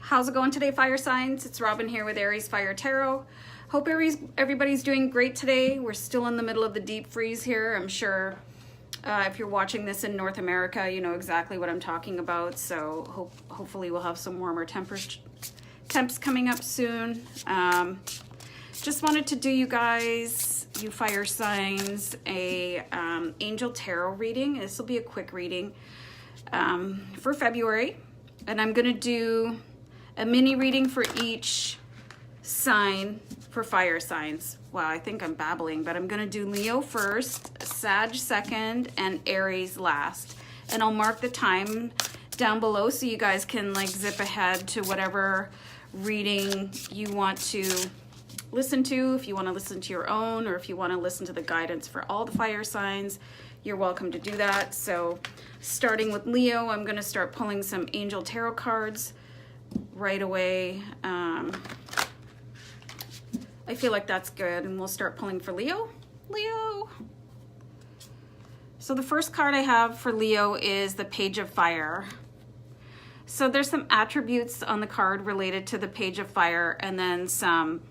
How's it going today, fire signs? It's Robin here with Aries Fire Tarot. Hope everybody's doing great today. We're still in the middle of the deep freeze here. I'm sure if you're watching this in North America, you know exactly what I'm talking about. So hopefully we'll have some warmer temps coming up soon. Just wanted to do you guys, you fire signs, a angel tarot reading. This will be a quick reading for February. And I'm going to do a mini reading for each sign for fire signs. Wow, I think I'm babbling, but I'm going to do Leo first, Sag second, and Aries last. And I'll mark the time down below so you guys can like zip ahead to whatever reading you want to listen to. If you want to listen to your own, or if you want to listen to the guidance for all the fire signs, you're welcome to do that. So starting with Leo, I'm going to start pulling some angel tarot cards right away. I feel like that's good, and we'll start pulling for Leo. So the first card I have for Leo is the Page of Fire. So there's some attributes on the card related to the Page of Fire, and then some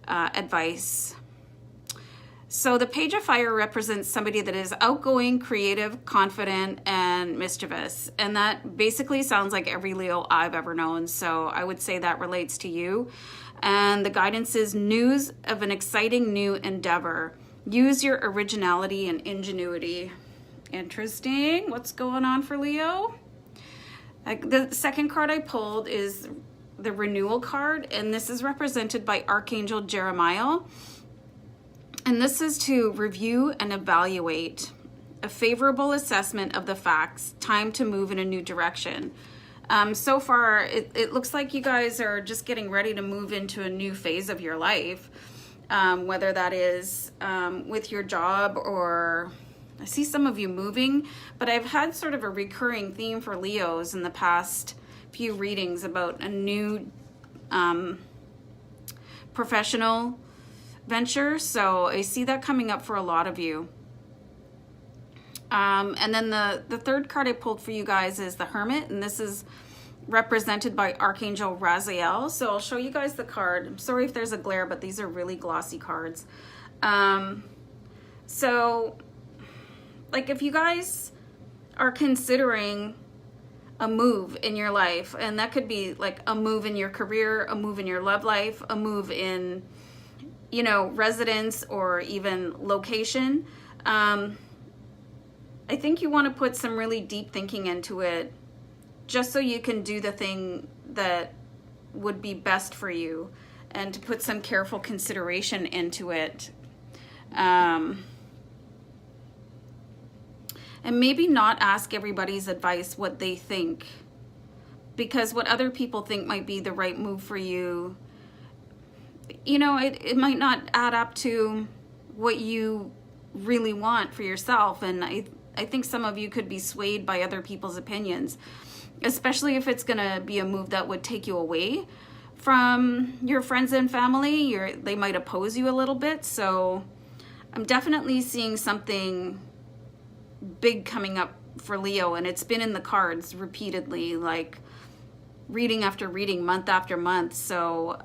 advice. So the Page of Fire represents somebody that is outgoing, creative, confident, and mischievous. And that basically sounds like every Leo I've ever known. So I would say that relates to you. And the guidance is news of an exciting new endeavor. Use your originality and ingenuity. Interesting. What's going on for Leo? The second card I pulled is the Renewal card. And this is represented by Archangel Jeremiah. And this is to review and evaluate, a favorable assessment of the facts, time to move in a new direction. So far, it looks like you guys are just getting ready to move into a new phase of your life, whether that is with your job, or I see some of you moving, but I've had sort of a recurring theme for Leos in the past few readings about a new professional venture. So I see that coming up for a lot of you. And then the third card I pulled for you guys is the Hermit, and this is represented by Archangel Raziel. So I'll show you guys the card. I'm sorry if there's a glare, but these are really glossy cards. So like if you guys are considering a move in your life, and that could be like a move in your career, a move in your love life, a move in, you know, residence, or even location. I think you want to put some really deep thinking into it, just so you can do the thing that would be best for you, and to put some careful consideration into it. And maybe not ask everybody's advice what they think, because what other people think might be the right move for you, you know, it might not add up to what you really want for yourself. And I think some of you could be swayed by other people's opinions, especially if it's going to be a move that would take you away from your friends and family. They might oppose you a little bit. So I'm definitely seeing something big coming up for Leo, and it's been in the cards repeatedly, like reading after reading, month after month. So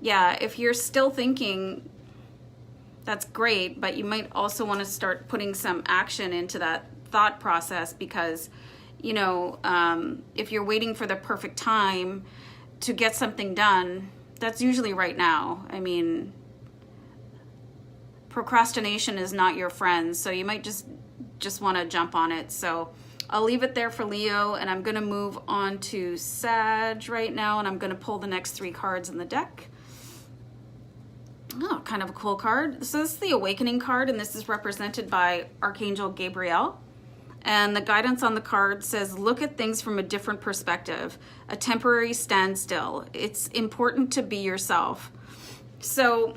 yeah, if you're still thinking, that's great, but you might also want to start putting some action into that thought process, because, you know, if you're waiting for the perfect time to get something done, that's usually right now. I mean, procrastination is not your friend, so you might just want to jump on it. So I'll leave it there for Leo, and I'm going to move on to Sag right now, and I'm going to pull the next 3 cards in the deck. Oh, kind of a cool card. So this is the Awakening card, and this is represented by Archangel Gabriel. And the guidance on the card says, look at things from a different perspective, a temporary standstill. It's important to be yourself. So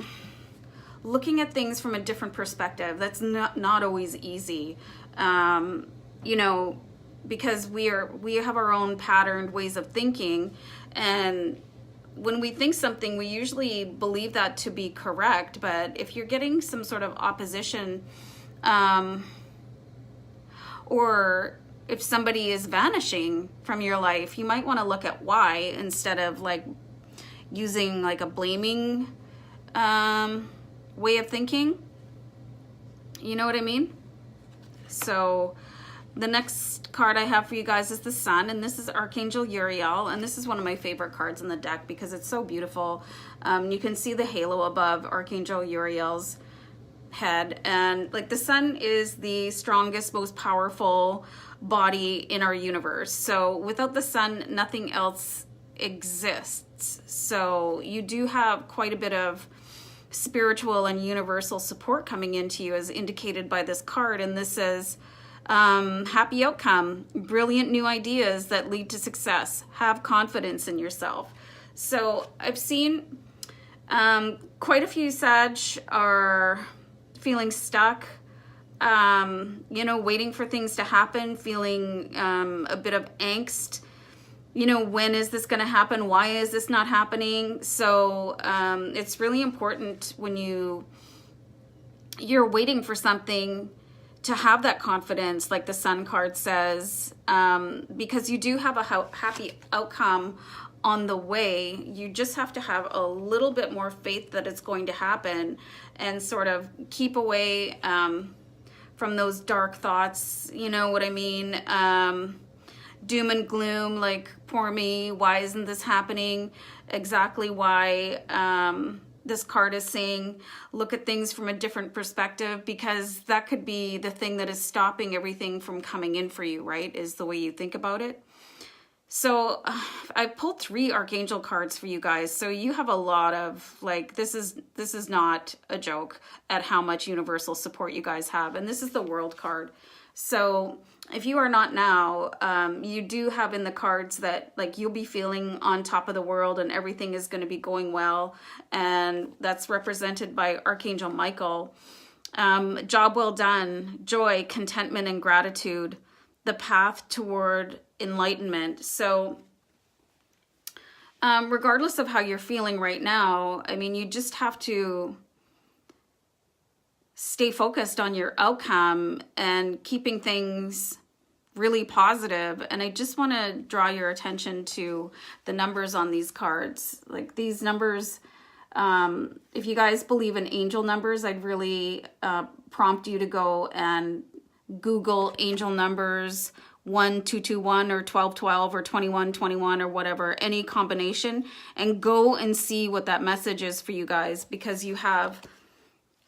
looking at things from a different perspective, that's not always easy, you know, because we have our own patterned ways of thinking, and when we think something, we usually believe that to be correct. But if you're getting some sort of opposition, or if somebody is vanishing from your life, you might want to look at why instead of like using like a blaming way of thinking. You know what I mean? So the next card I have for you guys is the Sun, and this is Archangel Uriel, and this is one of my favorite cards in the deck because it's so beautiful. You can see the halo above Archangel Uriel's head, and like the Sun is the strongest, most powerful body in our universe. So without the Sun, nothing else exists. So you do have quite a bit of spiritual and universal support coming into you as indicated by this card, and this says happy outcome, brilliant new ideas that lead to success, have confidence in yourself. So I've seen quite a few Sag are feeling stuck, you know, waiting for things to happen, feeling a bit of angst. You know, when is this going to happen? Why is this not happening? So it's really important when you're waiting for something to have that confidence, like the Sun card says, because you do have a happy outcome on the way. You just have to have a little bit more faith that it's going to happen and sort of keep away from those dark thoughts. You know what I mean? Doom and gloom, like, poor me, why isn't this happening? Exactly why this card is saying look at things from a different perspective, because that could be the thing that is stopping everything from coming in for you, right? Is the way you think about it. So I pulled 3 Archangel cards for you guys. So you have a lot of, like, this is not a joke at how much universal support you guys have. And this is the World card. So if you are not now, you do have in the cards that, like, you'll be feeling on top of the world and everything is going to be going well. And that's represented by Archangel Michael. Job well done, joy, contentment, and gratitude, the path toward enlightenment. So regardless of how you're feeling right now, I mean, you just have to stay focused on your outcome and keeping things really positive. And I just want to draw your attention to the numbers on these cards. Like, these numbers, if you guys believe in angel numbers, I'd really prompt you to go and Google angel numbers 1221 or 1212 or 2121 or whatever, any combination, and go and see what that message is for you guys, because you have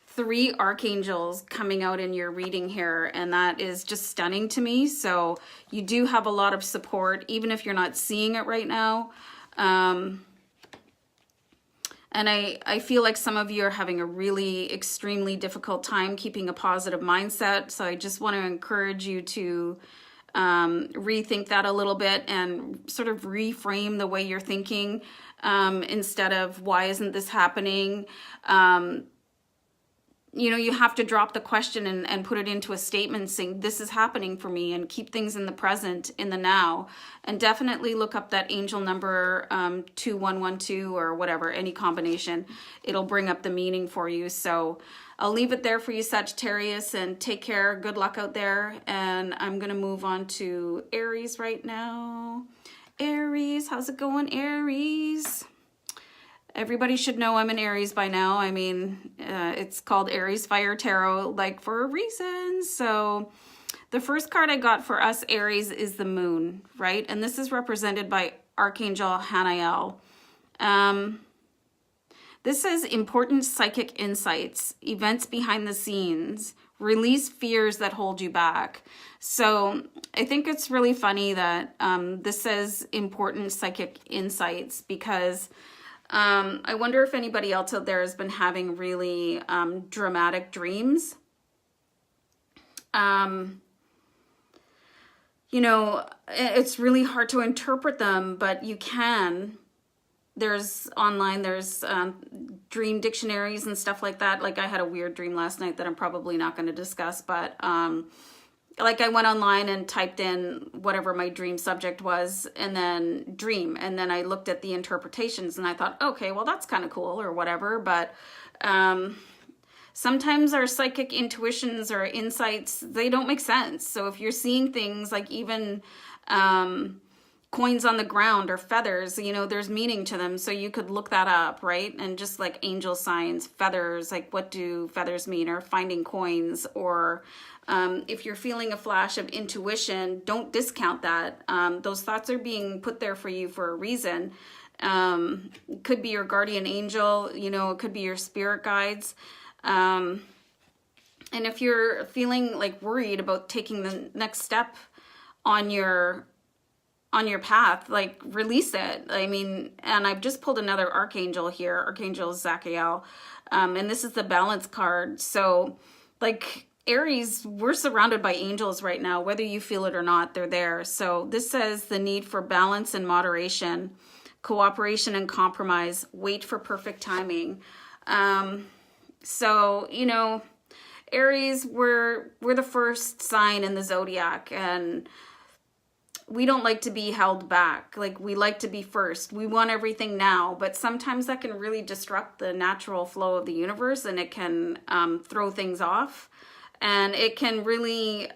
3 archangels coming out in your reading here, and that is just stunning to me. So you do have a lot of support, even if you're not seeing it right now. And I feel like some of you are having a really extremely difficult time keeping a positive mindset. So I just want to encourage you to rethink that a little bit and sort of reframe the way you're thinking, instead of why isn't this happening? You know, you have to drop the question and put it into a statement saying, this is happening for me, and keep things in the present, in the now. And definitely look up that angel number 2112 or whatever, any combination. It'll bring up the meaning for you. So I'll leave it there for you, Sagittarius, and take care. Good luck out there. And I'm going to move on to Aries right now. Aries, how's it going, Aries? Everybody should know I'm an Aries by now. I mean, it's called Aries Fire Tarot, like, for a reason. So the first card I got for us Aries is the Moon, right? And this is represented by Archangel Hanael. This says important psychic insights, events behind the scenes, release fears that hold you back. So I think it's really funny that this says important psychic insights, because I wonder if anybody else out there has been having really dramatic dreams. You know, it's really hard to interpret them, but you can. There's dream dictionaries and stuff like that. Like, I had a weird dream last night that I'm probably not going to discuss, but like, I went online and typed in whatever my dream subject was and then dream. And then I looked at the interpretations and I thought, okay, well, that's kind of cool or whatever. But sometimes our psychic intuitions or insights, they don't make sense. So if you're seeing things like even coins on the ground or feathers, you know, there's meaning to them. So you could look that up, right? And just like angel signs, feathers, like what do feathers mean, or finding coins, or if you're feeling a flash of intuition, don't discount that. Those thoughts are being put there for you for a reason. It could be your guardian angel, you know, it could be your spirit guides. And if you're feeling like worried about taking the next step on your path, like release it. I mean, and I've just pulled another archangel here, Archangel Zachiel, and this is the balance card. So like Aries, we're surrounded by angels right now, whether you feel it or not, they're there. So this says the need for balance and moderation, cooperation and compromise, wait for perfect timing. So, you know, Aries, we're the first sign in the zodiac, and we don't like to be held back. Like, we like to be first. We want everything now, but sometimes that can really disrupt the natural flow of the universe, and it can throw things off, and it can really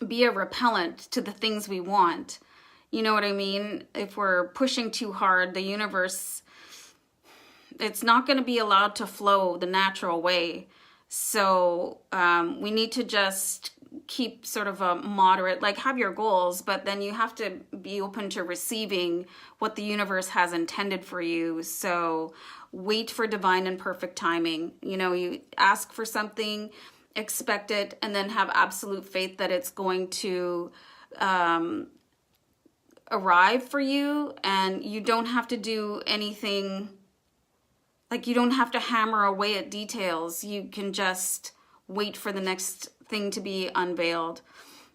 be a repellent to the things we want. You know what I mean? If we're pushing too hard, the universe, it's not going to be allowed to flow the natural way. So we need to just keep sort of a moderate, like have your goals, but then you have to be open to receiving what the universe has intended for you. So wait for divine and perfect timing. You know, you ask for something, expect it, and then have absolute faith that it's going to arrive for you. And you don't have to do anything, like you don't have to hammer away at details. You can just wait for the next thing to be unveiled.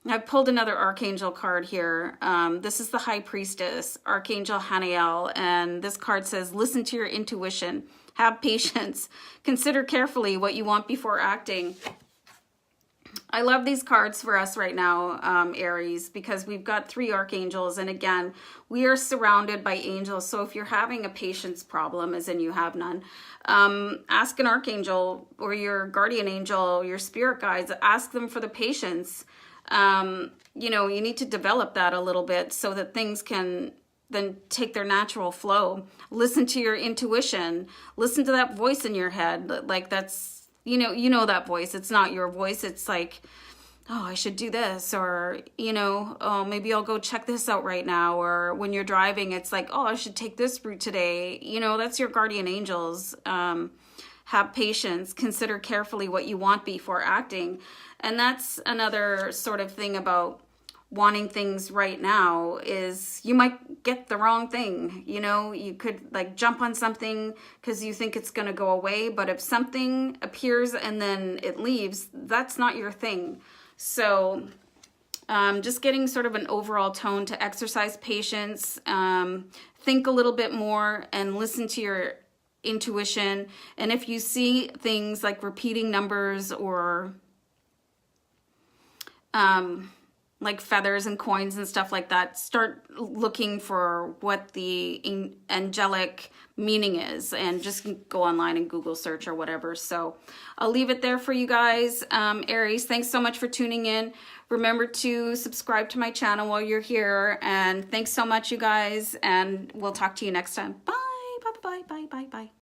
I've pulled another archangel card here. This is the High Priestess, Archangel Haniel, and this card says, listen to your intuition, have patience, consider carefully what you want before acting. I love these cards for us right now, Aries, because we've got 3 archangels, and again, we are surrounded by angels. So if you're having a patience problem, as in you have none, ask an archangel or your guardian angel, your spirit guides, ask them for the patience. You know, you need to develop that a little bit so that things can then take their natural flow. Listen to your intuition. Listen to that voice in your head. Like that's, you know that voice. It's not your voice. It's like, oh, I should do this, or, you know, oh, maybe I'll go check this out right now. Or when you're driving, it's like, oh, I should take this route today. You know, that's your guardian angels. Have patience, consider carefully what you want before acting. And that's another sort of thing about wanting things right now, is you might get the wrong thing. You know, you could like jump on something because you think it's going to go away, but if something appears and then it leaves, that's not your thing. So just getting sort of an overall tone to exercise patience, think a little bit more and listen to your intuition. And if you see things like repeating numbers or like feathers and coins and stuff like that, start looking for what the angelic meaning is, and just go online and Google search or whatever. So I'll leave it there for you guys. Aries, thanks so much for tuning in. Remember to subscribe to my channel while you're here, and thanks so much, you guys, and we'll talk to you next time. Bye, bye, bye, bye, bye, bye.